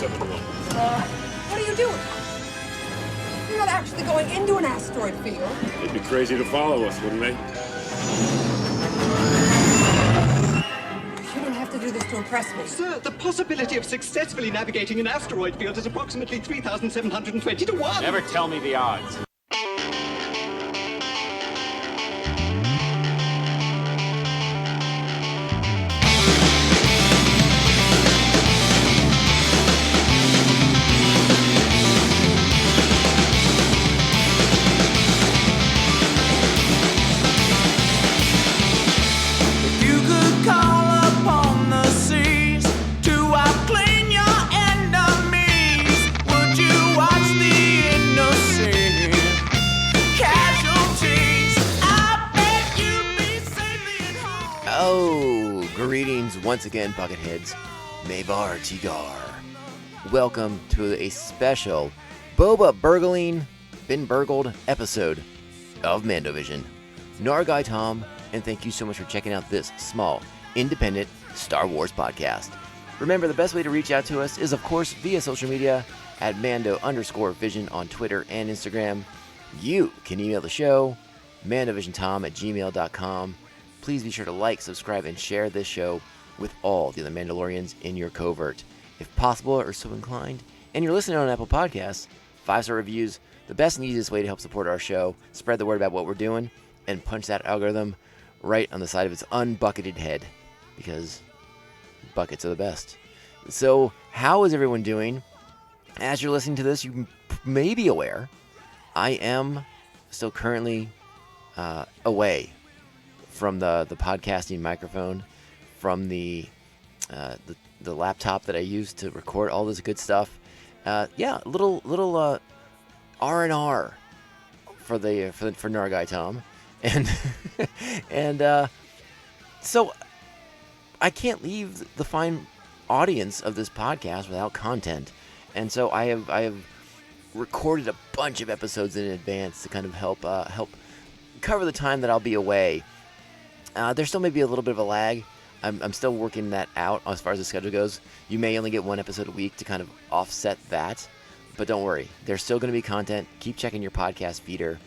pt.1. What are you doing? You're not actually going into an asteroid field. They'd be crazy to follow us, wouldn't they? You don't have to do this to impress me. Sir, the possibility of successfully navigating an asteroid field is approximately 3,720 to 1. Never tell me the odds. Once again, Bucketheads, Maybar Tigar. Welcome to a special Boba Burgling, Been Burgled episode of Mandovision. Nargai Tom, and thank you so much for checking out this small, independent Star Wars podcast. Remember, the best way to reach out to us is, of course, via social media at Mando_Vision on Twitter and Instagram. You can email the show, mandovisiontom@gmail.com. Please be sure to like, subscribe, and share this show with all the other Mandalorians in your covert. If possible or so inclined, and you're listening on Apple Podcasts, 5-star reviews, the best and easiest way to help support our show, spread the word about what we're doing, and punch that algorithm right on the side of its unbucketed head, because buckets are the best. So, how is everyone doing? As you're listening to this, you may be aware, I am still currently away from the podcasting microphone, from the laptop that I use to record all this good stuff. Little R&R for Nargai Tom, and so I can't leave the fine audience of this podcast without content, and so I have recorded a bunch of episodes in advance to kind of help cover the time that I'll be away. There still may be a little bit of a lag. I'm still working that out as far as the schedule goes. You may only get one episode a week to kind of offset that, but don't worry. There's still going to be content. Keep checking your podcast feeder.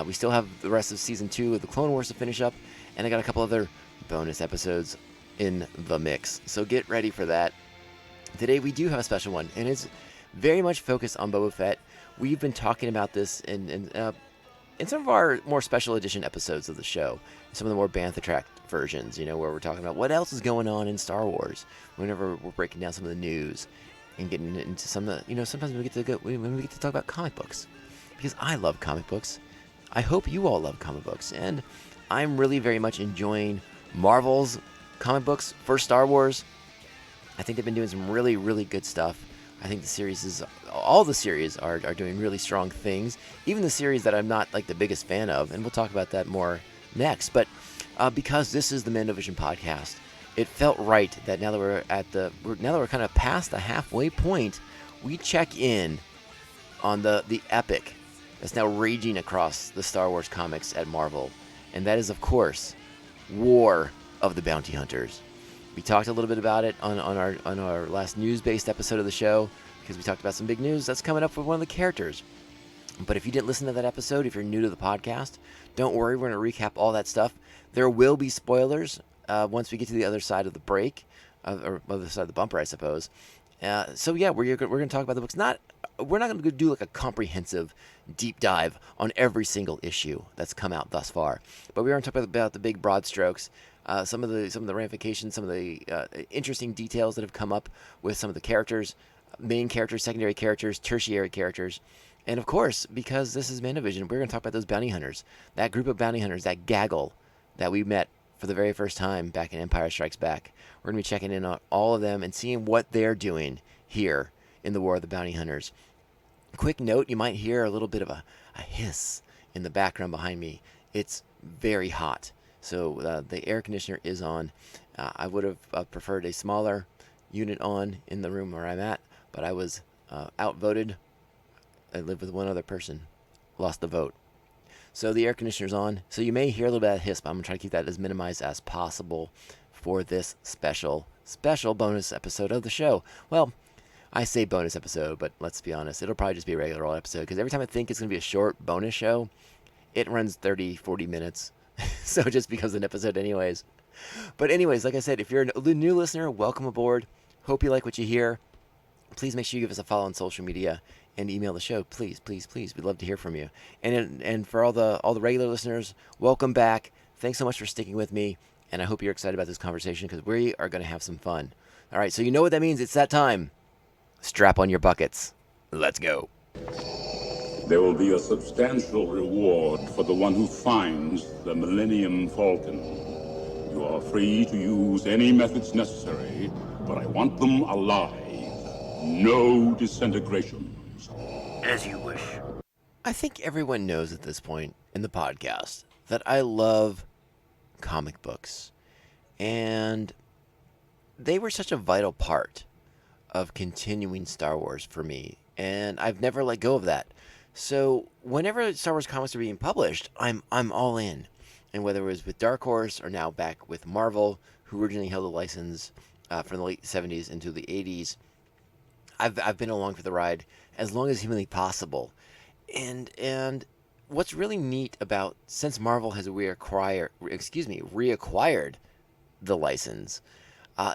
We still have the rest of Season 2 of the Clone Wars to finish up, and I got a couple other bonus episodes in the mix, so get ready for that. Today we do have a special one, and it's very much focused on Boba Fett. We've been talking about this in some of our more special edition episodes of the show, some of the more Bantha Track versions, where we're talking about what else is going on in Star Wars. Whenever we're breaking down some of the news and getting into some of the, sometimes we get to talk about comic books, because I love comic books. I hope you all love comic books, and I'm really very much enjoying Marvel's comic books for Star Wars. I think they've been doing some really, really good stuff. I think all the series are doing really strong things. Even the series that I'm not like the biggest fan of, and we'll talk about that more next. But because this is the Mandovision podcast, it felt right that now that we're kind of past the halfway point, we check in on the epic that's now raging across the Star Wars comics at Marvel, and that is, of course, War of the Bounty Hunters. We talked a little bit about it on our last news-based episode of the show, because we talked about some big news that's coming up for one of the characters. But if you didn't listen to that episode, if you're new to the podcast, don't worry, we're going to recap all that stuff. There will be spoilers once we get to the other side of the break, or other side of the bumper, I suppose. So yeah, we're going to talk about the books. We're not going to do like a comprehensive deep dive on every single issue that's come out thus far, but we're going to talk about the big broad strokes. Some of the ramifications, some of the interesting details that have come up with some of the characters, main characters, secondary characters, tertiary characters, and of course, because this is Mandovision, we're going to talk about those bounty hunters, that group of bounty hunters, that gaggle that we met for the very first time back in Empire Strikes Back. We're going to be checking in on all of them and seeing what they're doing here in the War of the Bounty Hunters. Quick note, you might hear a little bit of a hiss in the background behind me. It's very hot. So the air conditioner is on. I would have preferred a smaller unit on in the room where I'm at, but I was outvoted. I live with one other person. Lost the vote. So the air conditioner's on. So you may hear a little bit of hiss, but I'm going to try to keep that as minimized as possible for this special bonus episode of the show. Well, I say bonus episode, but let's be honest, it'll probably just be a regular old episode, because every time I think it's going to be a short bonus show, it runs 30, 40 minutes. So it just becomes an episode anyways. But anyways, like I said, if you're a new listener, welcome aboard. Hope you like what you hear. Please make sure you give us a follow on social media and email the show. Please, please, please. We'd love to hear from you. And for all the regular listeners, welcome back. Thanks so much for sticking with me. And I hope you're excited about this conversation, because we are going to have some fun. All right, so you know what that means. It's that time. Strap on your buckets. Let's go. There will be a substantial reward for the one who finds the Millennium Falcon. You are free to use any methods necessary, but I want them alive. No disintegrations. As you wish. I think everyone knows at this point in the podcast that I love comic books. And they were such a vital part of continuing Star Wars for me. And I've never let go of that. So whenever Star Wars comics are being published, I'm all in. And whether it was with Dark Horse or now back with Marvel, who originally held the license from the late 70s into the 80s, I've been along for the ride as long as humanly possible. And what's really neat about, since Marvel has reacquired the license,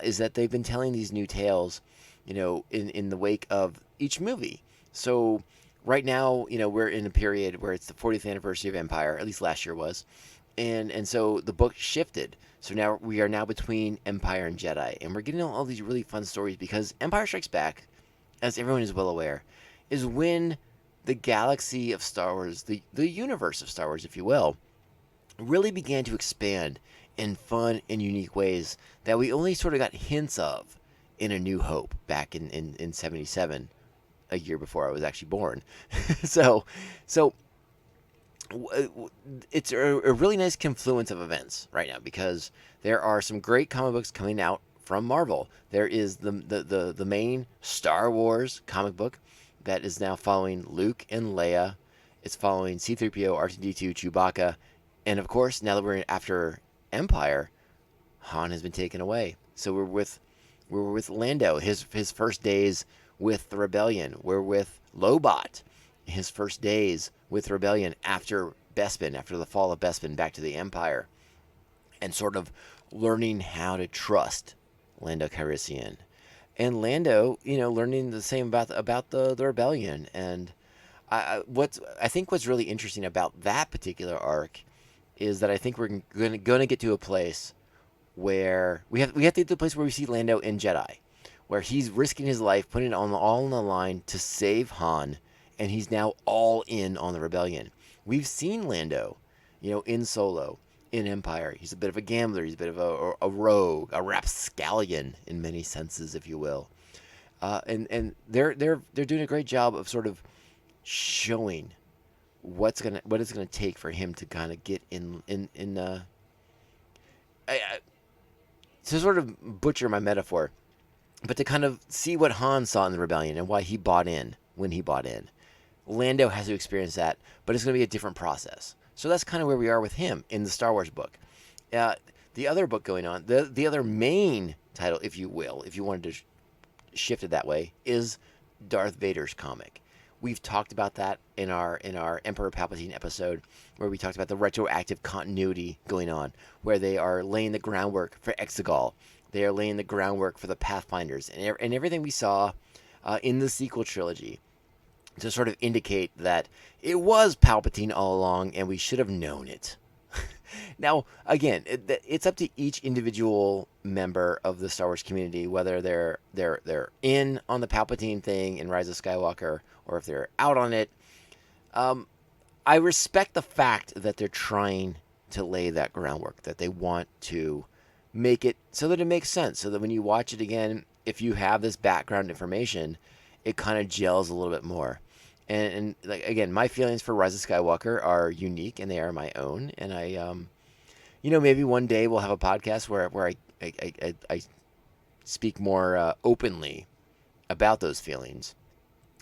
is that they've been telling these new tales, in the wake of each movie. So right now, we're in a period where it's the 40th anniversary of Empire, at least last year was. And so the book shifted. So now we are between Empire and Jedi. And we're getting all these really fun stories, because Empire Strikes Back, as everyone is well aware, is when the galaxy of Star Wars, the universe of Star Wars, if you will, really began to expand in fun and unique ways that we only sort of got hints of in A New Hope back in 77, a year before I was actually born. So it's a really nice confluence of events right now, because there are some great comic books coming out from Marvel. There is the main Star Wars comic book that is now following Luke and Leia. It's following C-3PO, R2-D2, Chewbacca, and of course, now that we're after Empire, Han has been taken away. So we're with Lando, his first days with the Rebellion. We're with Lobot, his first days with the Rebellion after Bespin, after the fall of Bespin, back to the Empire, and sort of learning how to trust Lando Calrissian. And Lando, learning the same about the Rebellion. And I think what's really interesting about that particular arc is that I think we're going to get to a place where we have to get to a place where we see Lando in Jedi, where he's risking his life, putting it all on the line to save Han, and he's now all in on the Rebellion. We've seen Lando, in Solo, in Empire. He's a bit of a gambler. He's a bit of a rogue, a rapscallion in many senses, if you will. And they're doing a great job of sort of showing what it's gonna take for him to kind of get to sort of butcher my metaphor, but to kind of see what Han saw in the Rebellion and why he bought in when he bought in. Lando has to experience that, but it's going to be a different process. So that's kind of where we are with him in the Star Wars book. The other book going on, the other main title, if you will, if you wanted to shift it that way, is Darth Vader's comic. We've talked about that in our Emperor Palpatine episode, where we talked about the retroactive continuity going on, where they are laying the groundwork for Exegol. They are laying the groundwork for the Pathfinders, and everything we saw in the sequel trilogy to sort of indicate that it was Palpatine all along, and we should have known it. Now, again, it's up to each individual member of the Star Wars community whether they're in on the Palpatine thing in Rise of Skywalker, or if they're out on it. I respect the fact that they're trying to lay that groundwork, that they want to make it so that it makes sense, so that when you watch it again, if you have this background information, it kind of gels a little bit more. And like, again, my feelings for Rise of Skywalker are unique, and they are my own. And I, maybe one day we'll have a podcast where I speak more openly about those feelings.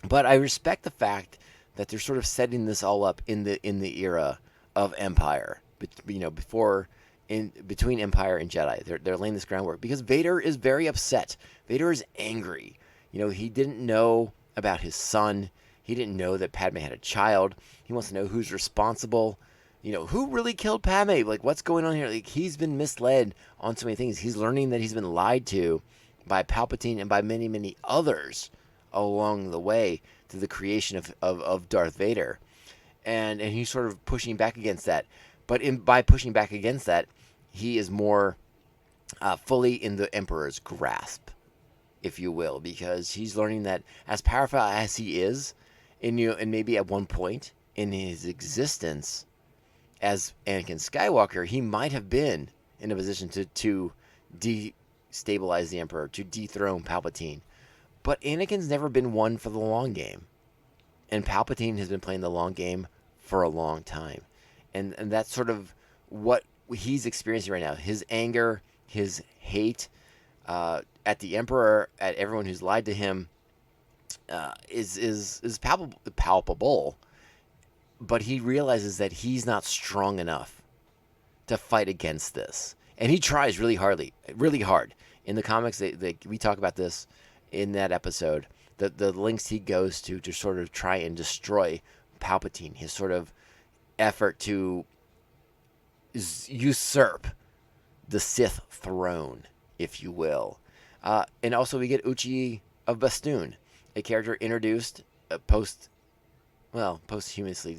But I respect the fact that they're sort of setting this all up in the era of Empire, between Empire and Jedi. They're laying this groundwork because Vader is very upset. Vader is angry. He didn't know about his son. He didn't know that Padme had a child. He wants to know who's responsible. Who really killed Padme? Like, what's going on here? Like, he's been misled on so many things. He's learning that he's been lied to by Palpatine and by many, many others along the way to the creation of Darth Vader. And he's sort of pushing back against that. But by pushing back against that, he is more fully in the Emperor's grasp, if you will, because he's learning that as powerful as he is, and maybe at one point in his existence as Anakin Skywalker, he might have been in a position to destabilize the Emperor, to dethrone Palpatine. But Anakin's never been one for the long game. And Palpatine has been playing the long game for a long time. And that's sort of what he's experiencing right now. His anger, his hate at the Emperor, at everyone who's lied to him, is palpable. But he realizes that he's not strong enough to fight against this. And he tries really hard. In the comics, we talk about this in that episode. The lengths he goes to sort of try and destroy Palpatine. His sort of effort to usurp the Sith throne, if you will. And also we get Uchi of Bastoon, a character introduced posthumously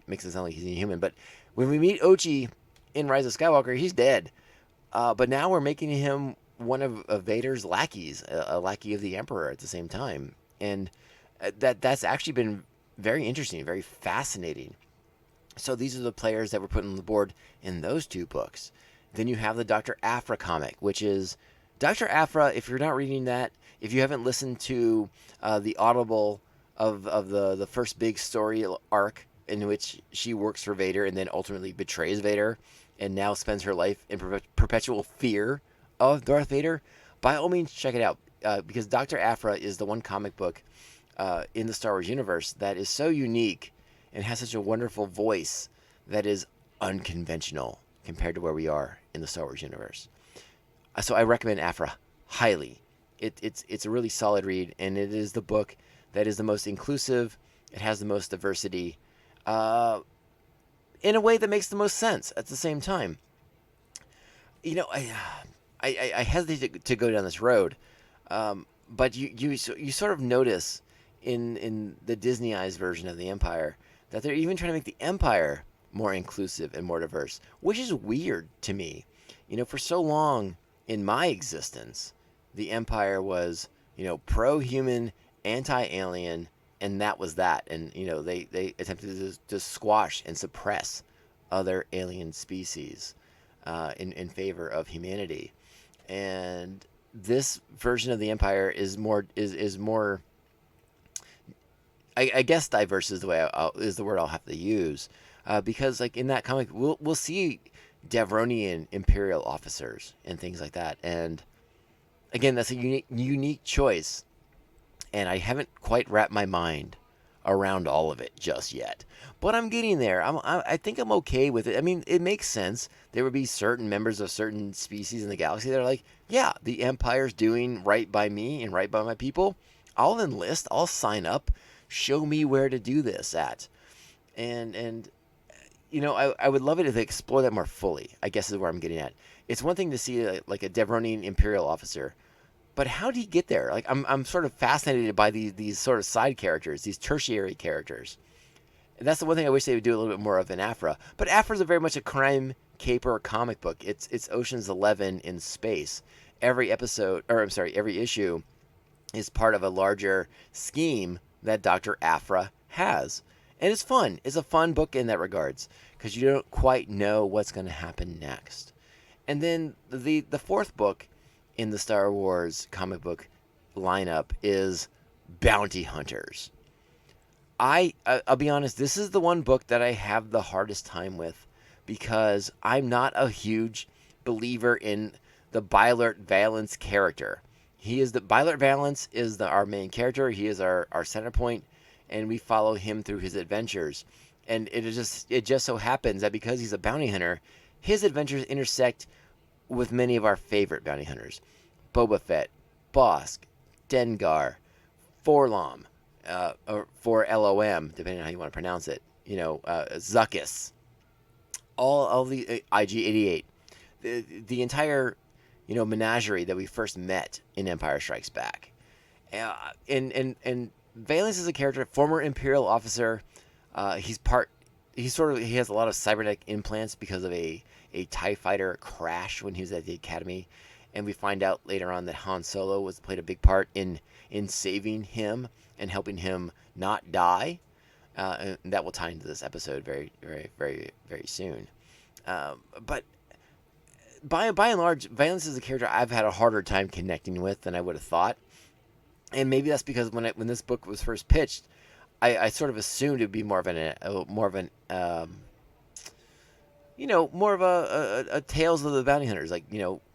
makes it sound like he's inhuman. But when we meet Uchi in Rise of Skywalker, he's dead. But now we're making him one of Vader's lackeys, a lackey of the Emperor at the same time. And that's actually been very interesting, very fascinating. So these are the players that were put on the board in those two books. Then you have the Dr. Aphra comic, which is Dr. Aphra. If you're not reading that, if you haven't listened to the Audible of the first big story arc in which she works for Vader and then ultimately betrays Vader and now spends her life in perpetual fear of Darth Vader, by all means check it out, because Dr. Aphra is the one comic book in the Star Wars universe that is so unique and has such a wonderful voice that is unconventional compared to where we are in the Star Wars universe. So I recommend Aphra highly. It's a really solid read, and it is the book that is the most inclusive. It has the most diversity, in a way that makes the most sense at the same time. I hesitate to go down this road, but you sort of notice in the Disneyized version of the Empire that they're even trying to make the Empire more inclusive and more diverse, which is weird to me. For so long in my existence, the Empire was, pro-human, anti-alien, and that was that. And, they attempted to squash and suppress other alien species in favor of humanity. And this version of the Empire is more, I guess diverse is the way is the word I'll have to use, because like in that comic, we'll see Devronian Imperial officers and things like that. And again, that's a unique choice, and I haven't quite wrapped my mind around all of it just yet. But I'm getting there. I think I'm okay with it. I mean, it makes sense. There would be certain members of certain species in the galaxy that are like, yeah, the Empire's doing right by me and right by my people. I'll enlist. I'll sign up. Show me where to do this at. And I would love it if they explore that more fully, I guess is where I'm getting at. It's one thing to see like a Devronian Imperial officer, but how did he get there? Like I'm sort of fascinated by these sort of side characters, these tertiary characters. And that's the one thing I wish they would do a little bit more of in Aphra. But Aphra's very much a crime caper comic book. It's Ocean's 11 in space. Every issue is part of a larger scheme that Dr. Aphra has. And it's fun. It's a fun book in that regards, because you don't quite know what's going to happen next. And then the fourth book in the Star Wars comic book lineup is Bounty Hunters. I'll be honest, this is the one book that I have the hardest time with, because I'm not a huge believer in the Bylert Valance character. Bylert Valance is our main character. He is our center point, and we follow him through his adventures. And it just so happens that because he's a bounty hunter, his adventures intersect with many of our favorite bounty hunters. Boba Fett, Bossk, Dengar, Forlom, or for LOM, depending on how you want to pronounce it. Zuckuss, all the IG-88, the entire menagerie that we first met in Empire Strikes Back. And Valence is a character, former Imperial officer. He has a lot of cybernetic implants because of a TIE fighter crash when he was at the Academy. And we find out later on that Han Solo played a big part in saving him and helping him not die. And that will tie into this episode very, very, very, very soon. But by and large, Valence is a character I've had a harder time connecting with than I would have thought. And maybe that's because when this book was first pitched, I sort of assumed it would be more of a Tales of the Bounty Hunters. Like,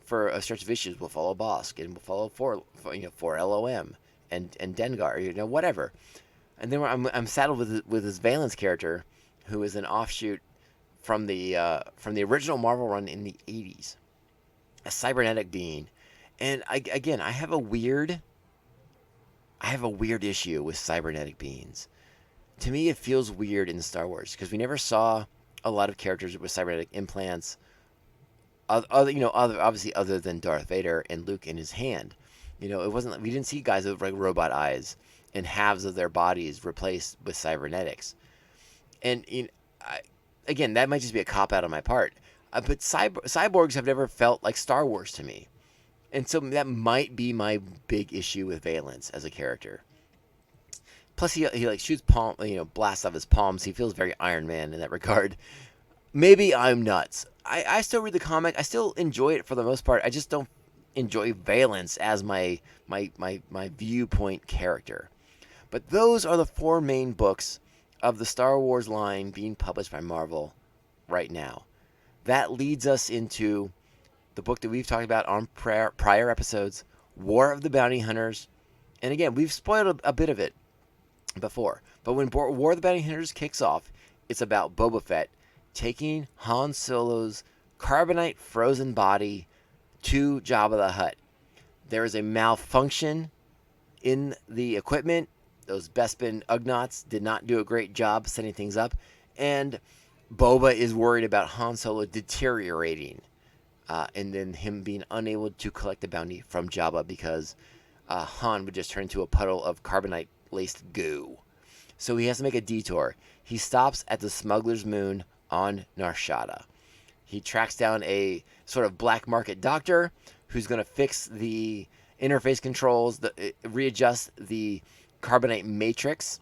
for a stretch of issues, we'll follow Bosk and we'll follow for LOM and Dengar, whatever. And then I'm saddled with this Valence character, who is an offshoot from the original Marvel run in the 80s, a cybernetic being. And I have a weird issue with cybernetic beings. To me, it feels weird in Star Wars because we never saw a lot of characters with cybernetic implants, obviously other than Darth Vader and Luke in his hand. We didn't see guys with like robot eyes and halves of their bodies replaced with cybernetics. And again, that might just be a cop out on my part, but cyborgs have never felt like Star Wars to me. And so that might be my big issue with Valence as a character. Plus, he like shoots blasts off his palms. He feels very Iron Man in that regard. Maybe I'm nuts. I still read the comic. I still enjoy it for the most part. I just don't enjoy Valence as my viewpoint character. But those are the 4 main books of the Star Wars line being published by Marvel right now. That leads us into the book that we've talked about on prior episodes, War of the Bounty Hunters. And again, we've spoiled a bit of it before. But when War of the Bounty Hunters kicks off, it's about Boba Fett taking Han Solo's carbonite frozen body to Jabba the Hutt. There is a malfunction in the equipment. Those Bespin Ugnaughts did not do a great job setting things up. And Boba is worried about Han Solo deteriorating. And then him being unable to collect the bounty from Jabba because Han would just turn into a puddle of carbonite-laced goo. So he has to make a detour. He stops at the Smuggler's Moon on Narshada. He tracks down a sort of black market doctor who's going to fix the interface controls, readjust the carbonite matrix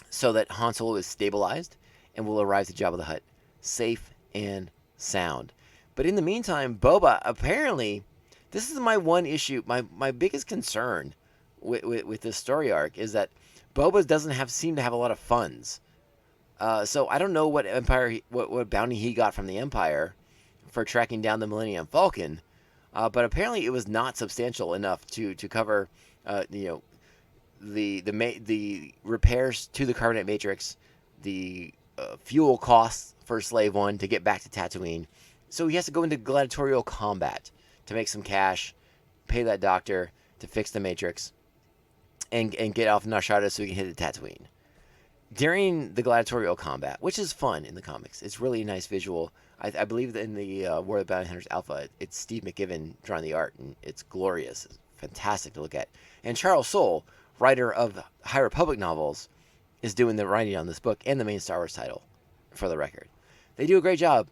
so that Han Solo is stabilized and will arrive to Jabba the Hutt safe and sound. But in the meantime, Boba, apparently, this is my one issue, my biggest concern with this story arc is that Boba doesn't seem to have a lot of funds. So I don't know what what bounty he got from the Empire for tracking down the Millennium Falcon, but apparently it was not substantial enough to cover, the repairs to the carbonite matrix, the fuel costs for Slave One to get back to Tatooine. So he has to go into gladiatorial combat to make some cash, pay that doctor to fix the matrix, and get off Narshada so he can hit the Tatooine. During the gladiatorial combat, which is fun in the comics, it's really a nice visual. I believe that in the War of the Bounty Hunters Alpha, it's Steve McGiven drawing the art, and it's glorious. It's fantastic to look at. And Charles Soule, writer of High Republic novels, is doing the writing on this book and the main Star Wars title, for the record. They do a great job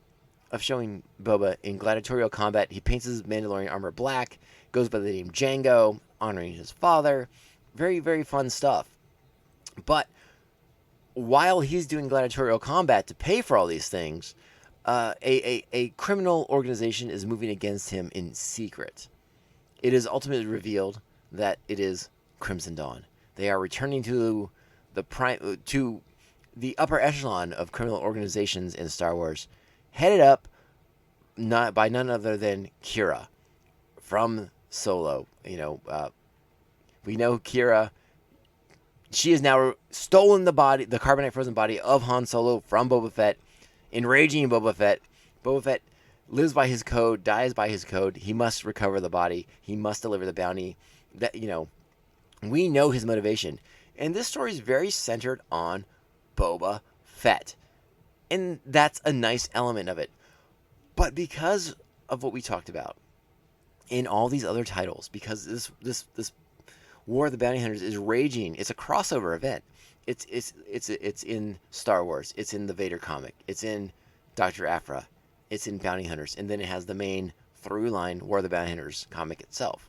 of showing Boba in gladiatorial combat. He paints his Mandalorian armor black, goes by the name Django, honoring his father. Very, very fun stuff. But while he's doing gladiatorial combat to pay for all these things, a criminal organization is moving against him in secret. It is ultimately revealed that it is Crimson Dawn. They are returning to the upper echelon of criminal organizations in Star Wars, headed up by none other than Kira from Solo. We know Kira. She has now stolen the carbonite frozen body of Han Solo from Boba Fett, enraging Boba Fett. Boba Fett lives by his code, dies by his code. He must recover the body. He must deliver the bounty. That We know his motivation. And this story is very centered on Boba Fett. And that's a nice element of it. But because of what we talked about in all these other titles, because this War of the Bounty Hunters is raging, it's a crossover event. It's in Star Wars, it's in the Vader comic, it's in Dr. Aphra, it's in Bounty Hunters, and then it has the main through line War of the Bounty Hunters comic itself.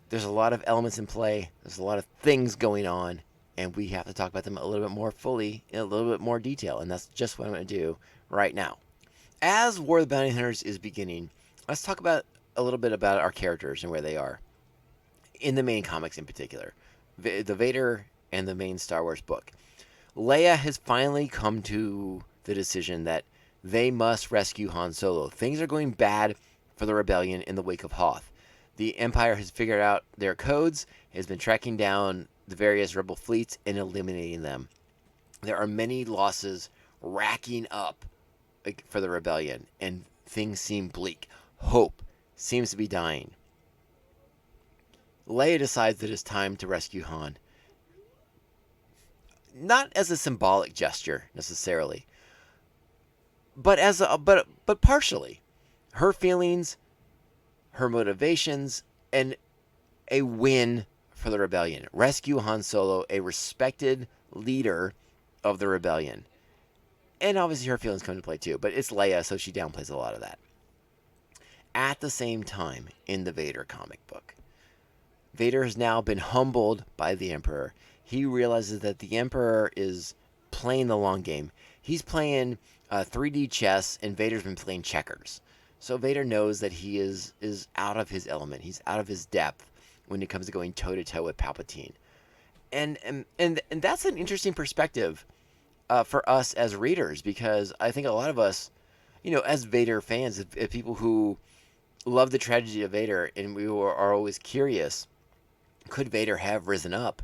There's a lot of elements in play, there's a lot of things going on, and we have to talk about them a little bit more fully, in a little bit more detail, and that's just what I'm going to do right now. As War of the Bounty Hunters is beginning, let's talk about a little bit about our characters and where they are in the main comics in particular, the Vader and the main Star Wars book. Leia has finally come to the decision that they must rescue Han Solo. Things are going bad for the rebellion in the wake of Hoth. The Empire has figured out their codes, has been tracking down the various rebel fleets and eliminating them. There are many losses racking up for the rebellion, and things seem bleak. Hope seems to be dying. Leia decides that it's time to rescue Han. Not as a symbolic gesture necessarily, but but partially. Her feelings, her motivations, and a win for the rebellion. Rescue Han Solo, a respected leader of the rebellion. And obviously her feelings come into play too, but it's Leia, so she downplays a lot of that. At the same time, in the Vader comic book, Vader has now been humbled by the Emperor. He realizes that the Emperor is playing the long game. He's playing 3D chess, and Vader's been playing checkers. So Vader knows that he is out of his element. He's out of his depth when it comes to going toe-to-toe with Palpatine. And that's an interesting perspective for us as readers, because I think a lot of us, as Vader fans, as people who love the tragedy of Vader, and we are always curious, could Vader have risen up?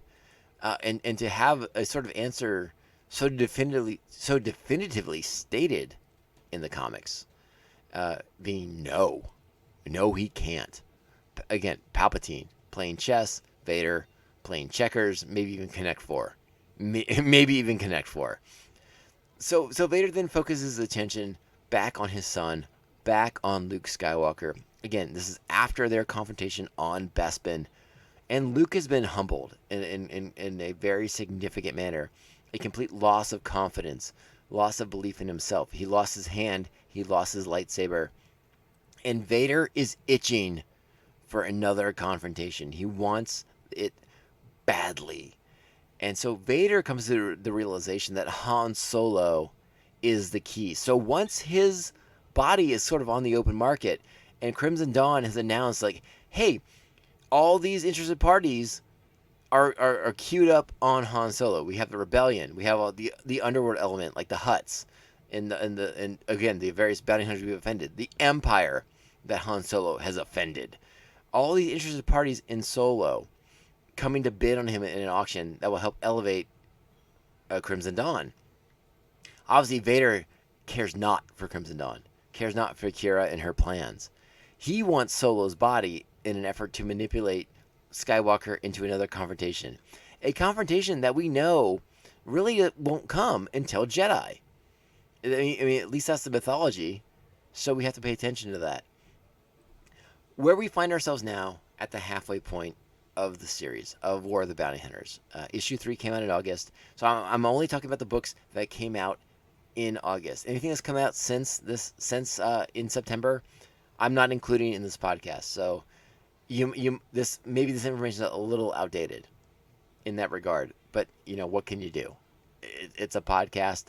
And to have a sort of answer so definitively stated in the comics, being no, he can't. Again, Palpatine playing chess, Vader playing checkers, maybe even Connect Four, maybe even Connect Four. So Vader then focuses his attention back on his son, back on Luke Skywalker. Again, this is after their confrontation on Bespin. And Luke has been humbled in a very significant manner. A complete loss of confidence, loss of belief in himself. He lost his hand. He lost his lightsaber. And Vader is itching for another confrontation. He wants it badly. And so Vader comes to the realization that Han Solo is the key. So once his body is sort of on the open market, and Crimson Dawn has announced, like, hey, all these interested parties are queued up on Han Solo. We have the rebellion. We have all the underworld element, like the Hutts, and again the various bounty hunters we've offended. The Empire that Han Solo has offended. All these interested parties in Solo coming to bid on him in an auction that will help elevate Crimson Dawn. Obviously, Vader cares not for Crimson Dawn. Cares not for Kira and her plans. He wants Solo's body in an effort to manipulate Skywalker into another confrontation. A confrontation that we know really won't come until Jedi. I mean, at least that's the mythology, so we have to pay attention to that. Where we find ourselves now, at the halfway point of the series of War of the Bounty Hunters. Issue 3 came out in August, so I'm only talking about the books that came out in August. Anything that's come out since in September, I'm not including in this podcast. So this information is a little outdated in that regard, but what can you do? It's a podcast.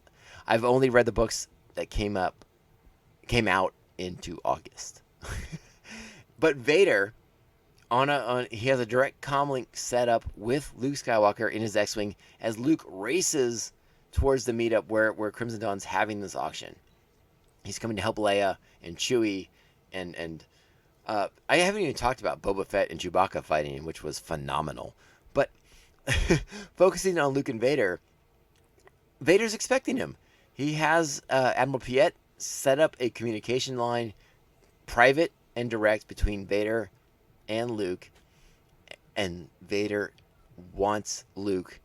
I've only read the books that came out into August. But Vader, he has a direct comm link set up with Luke Skywalker in his X-Wing as Luke races towards the meetup where Crimson Dawn's having this auction. He's coming to help Leia and Chewie, and I haven't even talked about Boba Fett and Chewbacca fighting, which was phenomenal. But focusing on Luke and Vader, Vader's expecting him. He has Admiral Piet set up a communication line, private and direct, between Vader and Luke, and Vader wants Luke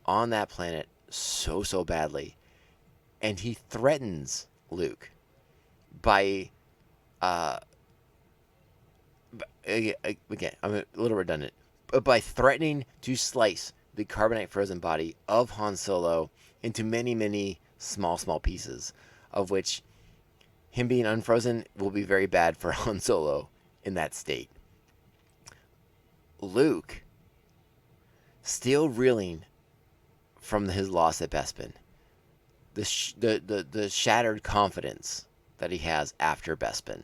on that planet so badly, and he threatens Luke by again, I'm a little redundant, but by threatening to slice the carbonite frozen body of Han Solo into many small pieces, of which him being unfrozen will be very bad for Han Solo in that state. Luke, still reeling from his loss at Bespin, the shattered confidence that he has after Bespin,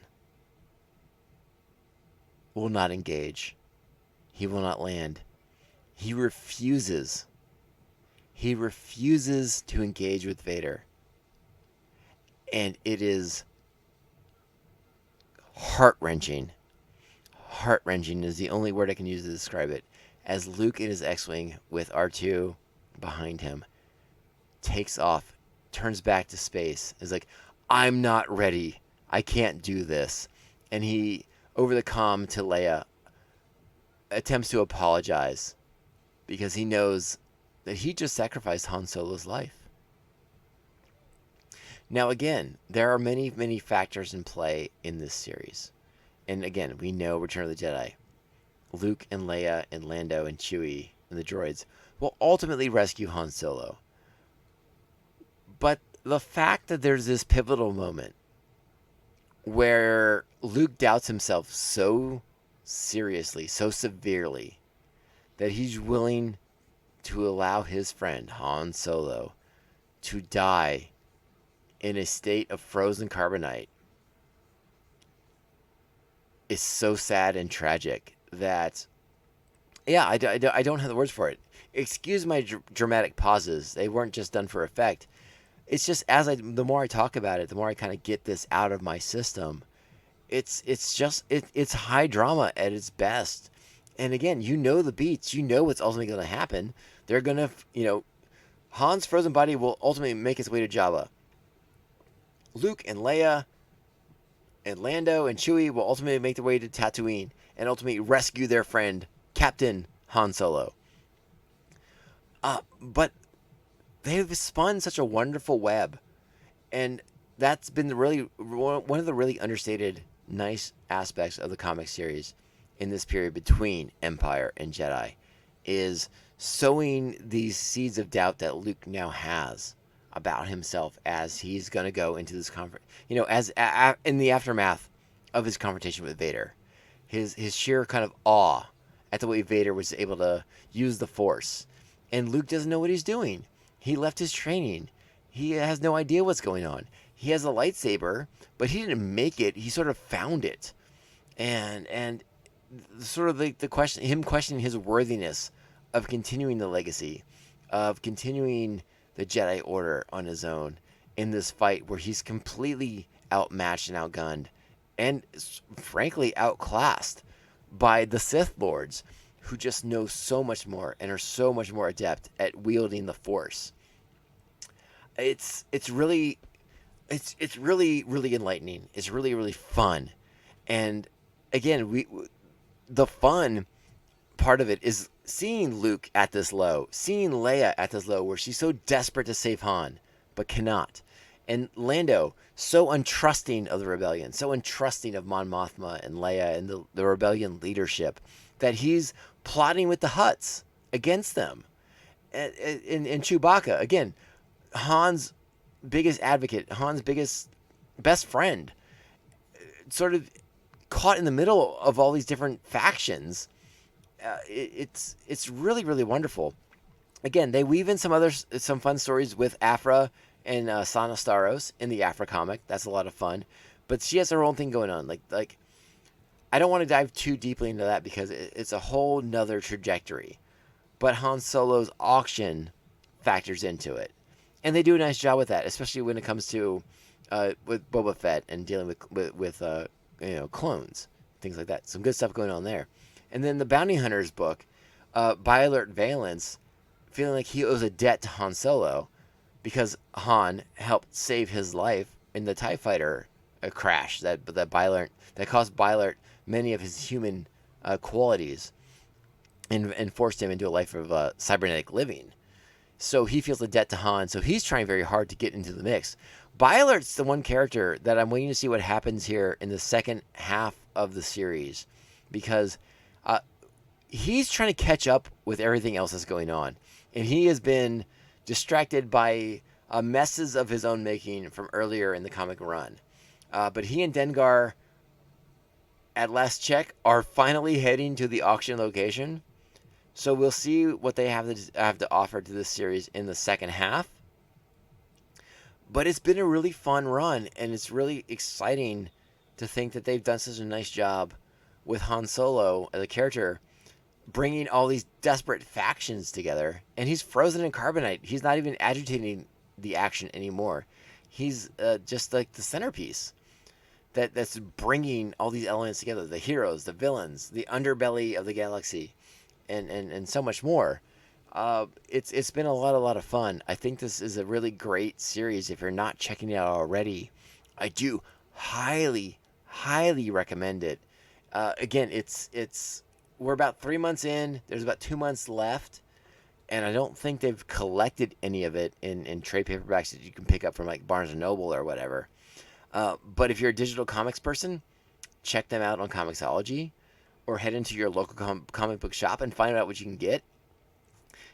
will not engage. He will not land. He refuses. He refuses to engage with Vader. And it is heart-wrenching. Heart-wrenching is the only word I can use to describe it. As Luke in his X-Wing with R2 behind him takes off, turns back to space, is like, I'm not ready. I can't do this. And he, over the comm to Leia, attempts to apologize because he knows that he just sacrificed Han Solo's life. Now, again, there are many factors in play in this series. And again, we know Return of the Jedi. Luke and Leia and Lando and Chewie and the droids will ultimately rescue Han Solo. But the fact that there's this pivotal moment where Luke doubts himself so seriously, so severely, that he's willing to allow his friend Han Solo to die in a state of frozen carbonite is so sad and tragic that, yeah, I don't have the words for it. Excuse my dramatic pauses. They weren't just done for effect. It's just the more I talk about it, the more I kind of get this out of my system. It's high drama at its best. And again, you know the beats. You know what's ultimately going to happen. They're going to, Han's frozen body will ultimately make its way to Jabba. Luke and Leia and Lando and Chewie will ultimately make their way to Tatooine and ultimately rescue their friend, Captain Han Solo. But they've spun such a wonderful web. And that's been one of the really understated, nice aspects of the comic series in this period between Empire and Jedi, is sowing these seeds of doubt that Luke now has about himself as he's going to go into this in the aftermath of his confrontation with Vader. His sheer kind of awe at the way Vader was able to use the Force. And Luke doesn't know what he's doing. He left his training. He has no idea what's going on. He has a lightsaber, but he didn't make it. He sort of found it. And sort of the question, him questioning his worthiness of continuing the legacy, of continuing the Jedi Order on his own in this fight where he's completely outmatched and outgunned and frankly outclassed by the Sith Lords, who just know so much more and are so much more adept at wielding the Force. It's really enlightening. It's really fun. And again, the fun part of it is seeing Luke at this low, seeing Leia at this low where she's so desperate to save Han, but cannot. And Lando, so untrusting of the rebellion, so untrusting of Mon Mothma and Leia and the rebellion leadership, that he's plotting with the Hutts against them. And Chewbacca, again, Han's biggest advocate, Han's best friend, sort of caught in the middle of all these different factions. It's really wonderful. Again, they weave in some fun stories with Aphra and Sana Starros in the Aphra comic. That's a lot of fun. But she has her own thing going on. Like I don't want to dive too deeply into that because it's a whole nother trajectory. But Han Solo's auction factors into it. And they do a nice job with that, especially when it comes to with Boba Fett and dealing with clones, things like that. Some good stuff going on there. And then the Bounty Hunters book, By Alert Valence, feeling like he owes a debt to Han Solo because Han helped save his life in the TIE Fighter crash that cost By Alert many of his human qualities. and forced him into a life of cybernetic living. So he feels a debt to Han, so he's trying very hard to get into the mix. Biolert's the one character that I'm waiting to see what happens here in the second half of the series, because he's trying to catch up with everything else that's going on. And he has been distracted by messes of his own making from earlier in the comic run. But he and Dengar, at last check, are finally heading to the auction location. So we'll see what they have to offer to this series in the second half. But it's been a really fun run, and it's really exciting to think that they've done such a nice job with Han Solo as a character, bringing all these desperate factions together. And he's frozen in carbonite. He's not even agitating the action anymore. He's just like the centerpiece that's bringing all these elements together. The heroes, the villains, the underbelly of the galaxy, and so much more. It's been a lot of fun. I think this is a really great series. If you're not checking it out already, I do highly recommend it. Again, we're about 3 months in. There's about 2 months left, and I don't think they've collected any of it in trade paperbacks that you can pick up from like Barnes & Noble or whatever. But if you're a digital comics person, check them out on Comixology, or head into your local comic book shop and find out what you can get.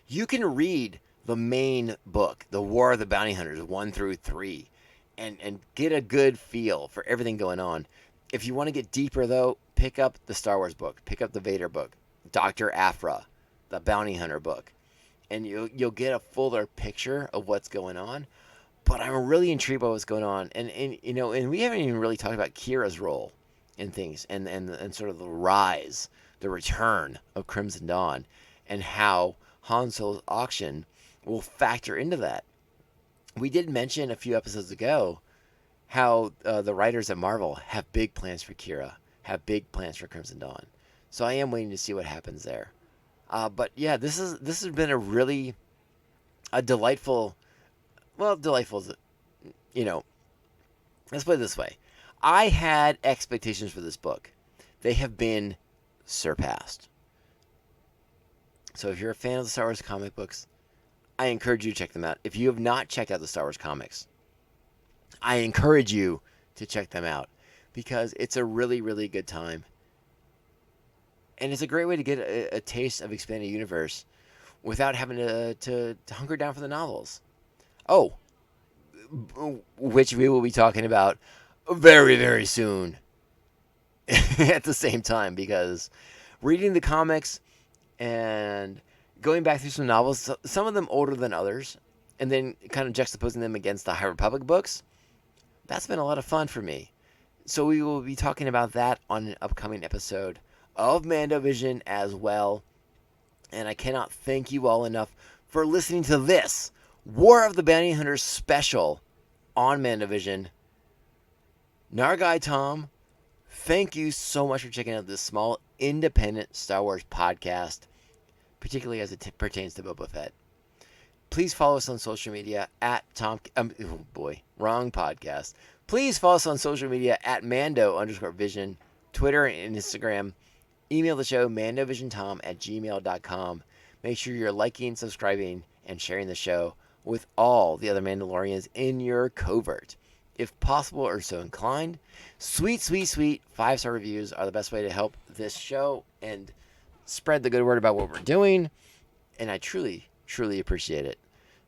You can read the main book, The War of the Bounty Hunters 1 through 3, and get a good feel for everything going on. If you want to get deeper, though, pick up the Star Wars book, pick up the Vader book, Dr. Aphra, the Bounty Hunter book, and you'll get a fuller picture of what's going on. But I'm really intrigued by what's going on, and we haven't even really talked about Kira's role in things, and sort of the rise, the return of Crimson Dawn, and how Han Solo's auction will factor into that. We did mention a few episodes ago how the writers at Marvel have big plans for Kira, have big plans for Crimson Dawn. So I am waiting to see what happens there. But yeah, this has been a delightful. Well, delightful is, let's put it this way. I had expectations for this book. They have been surpassed. So if you're a fan of the Star Wars comic books, I encourage you to check them out. If you have not checked out the Star Wars comics, I encourage you to check them out, because it's a really, really good time. And it's a great way to get a taste of expanded universe without having to hunker down for the novels. Oh, which we will be talking about very, very soon at the same time, because reading the comics and going back through some novels, some of them older than others, and then kind of juxtaposing them against the High Republic books, that's been a lot of fun for me. So we will be talking about that on an upcoming episode of Mando Vision as well. And I cannot thank you all enough for listening to this War of the Bounty Hunters special on Mando Vision. Nargai Tom, thank you so much for checking out this small independent Star Wars podcast, particularly as it pertains to Boba Fett. Please follow us on social media at wrong podcast. Please follow us on social media at Mando_Vision, Twitter and Instagram. Email the show, mandovisiontom@gmail.com. Make sure you're liking, subscribing, and sharing the show with all the other Mandalorians in your covert. If possible or so inclined, sweet 5-star reviews are the best way to help this show and spread the good word about what we're doing. And I truly appreciate it.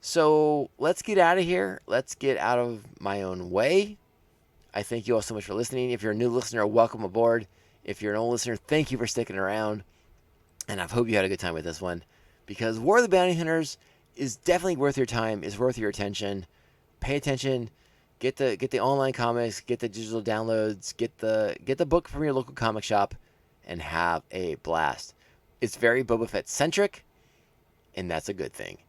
So let's get out of here. Let's get out of my own way. I thank you all so much for listening. If you're a new listener, welcome aboard. If you're an old listener, thank you for sticking around. And I hope you had a good time with this one, because War of the Bounty Hunters is definitely worth your time, is worth your attention. Pay attention. Get the online comics, get the digital downloads, get the book from your local comic shop, and have a blast. It's very Boba Fett centric, and that's a good thing.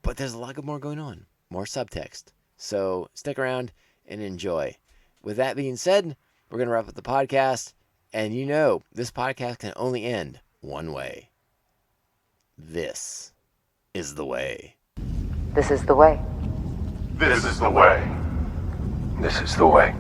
But there's a lot more going on, more subtext. So stick around and enjoy. With that being said, we're going to wrap up the podcast. And this podcast can only end one way. This is the way. This is the way. This is the way. This is the way.